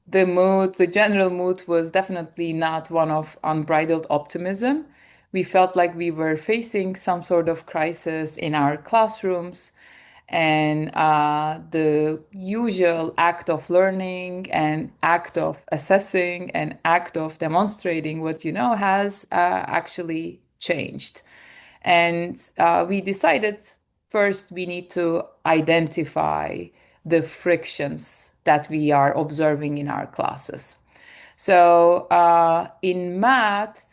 The general mood was definitely not one of unbridled optimism. We felt like we were facing some sort of crisis in our classrooms, and the usual act of learning and act of assessing and act of demonstrating what you know has actually changed. And we decided first we need to identify the frictions that we are observing in our classes. So in math,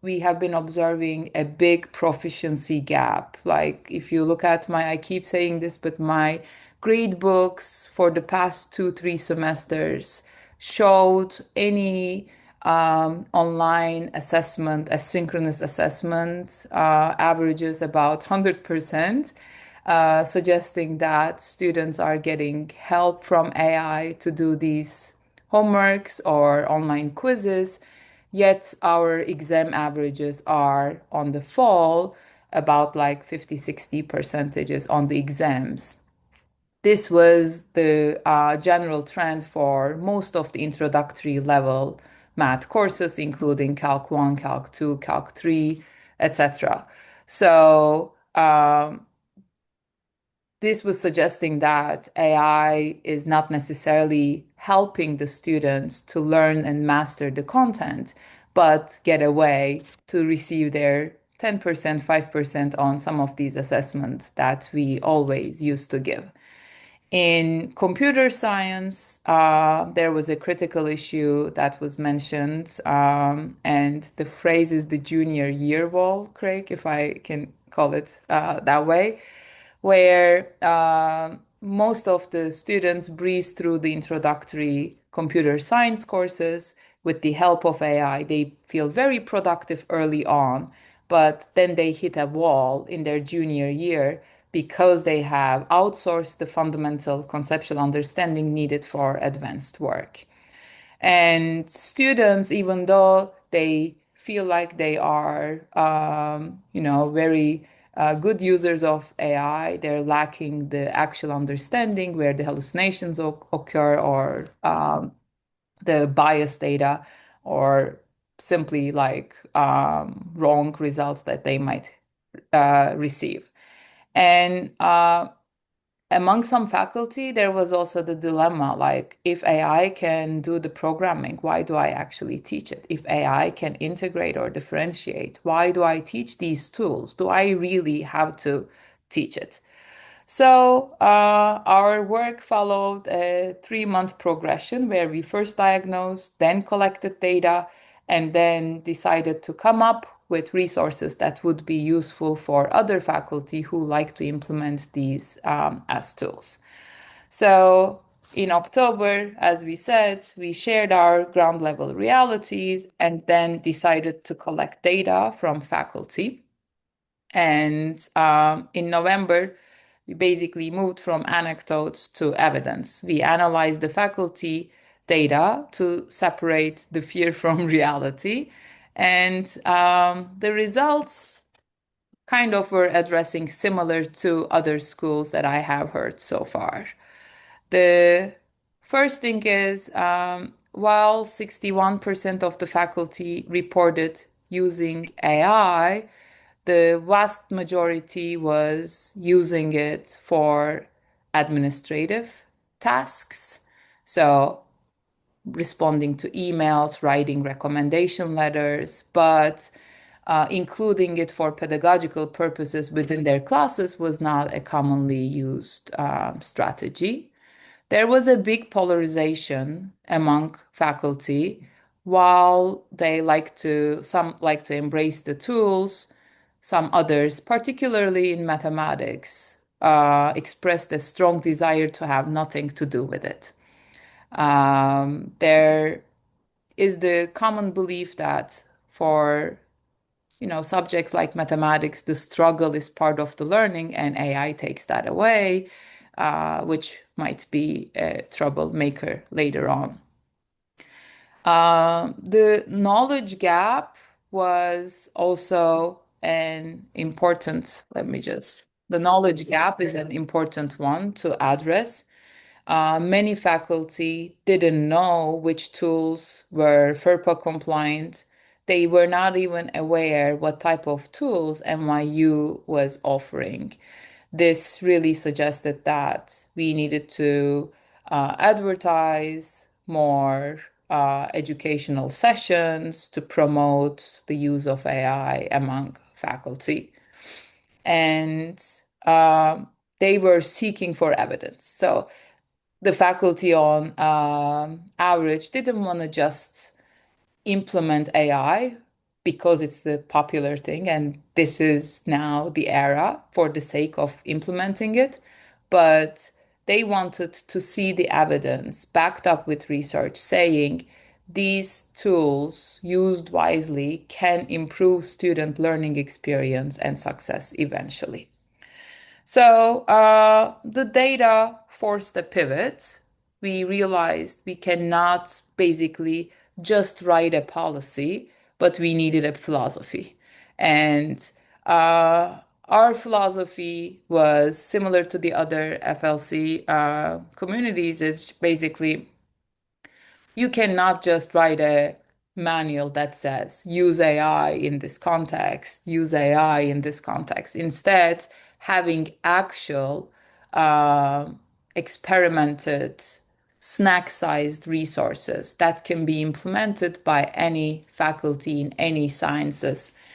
we have been observing a big proficiency gap. Like if you look at I keep saying this, but my grade books for the past 2, 3 semesters showed any online assessment, asynchronous assessment, averages about 100%, suggesting that students are getting help from AI to do these homeworks or online quizzes, yet our exam averages are on the fall, about like 50, 60 percentages on the exams. This was the general trend for most of the introductory level math courses, including Calc 1, Calc 2, Calc 3, etc. So, this was suggesting that AI is not necessarily helping the students to learn and master the content, but get a way to receive their 10%, 5% on some of these assessments that we always used to give. In computer science, there was a critical issue that was mentioned, and the phrase is the junior year wall, Craig, if I can call it that way, where most of the students breeze through the introductory computer science courses with the help of AI. They feel very productive early on, but then they hit a wall in their junior year because they have outsourced the fundamental conceptual understanding needed for advanced work. And students, even though they feel like they are, very good users of AI, they're lacking the actual understanding where the hallucinations occur or the bias data or simply like wrong results that they might receive. And among some faculty, there was also the dilemma like, if AI can do the programming, why do I actually teach it? If AI can integrate or differentiate, why do I teach these tools? Do I really have to teach it? So, our work followed a 3-month progression where we first diagnosed, then collected data, and then decided to come up with resources that would be useful for other faculty who like to implement these as tools. So, in October, as we said, we shared our ground level realities and then decided to collect data from faculty. And in November, we basically moved from anecdotes to evidence. We analyzed the faculty data to separate the fear from reality. And the results kind of were addressing similar to other schools that I have heard so far. The first thing is, while 61% of the faculty reported using AI, the vast majority was using it for administrative tasks. So, responding to emails, writing recommendation letters, but including it for pedagogical purposes within their classes was not a commonly used strategy. There was a big polarization among faculty. While some like to embrace the tools, some others, particularly in mathematics, expressed a strong desire to have nothing to do with it. There is the common belief that for subjects like mathematics, the struggle is part of the learning, and AI takes that away, which might be a troublemaker later on. The knowledge gap was also an important, the knowledge gap is an important one to address. Many faculty didn't know which tools were FERPA compliant. They were not even aware what type of tools NYU was offering. This really suggested that we needed to advertise more educational sessions to promote the use of AI among faculty. And they were seeking for evidence. So the faculty on average didn't want to just implement AI because it's the popular thing and this is now the era for the sake of implementing it, but they wanted to see the evidence backed up with research saying these tools used wisely can improve student learning experience and success eventually. So the data forced a pivot. We realized we cannot basically just write a policy, but we needed a philosophy. And our philosophy was similar to the other FLC communities, is basically you cannot just write a manual that says use AI in this context, use AI in this context. Instead, having actual uh, experimented snack-sized resources that can be implemented by any faculty in any sciences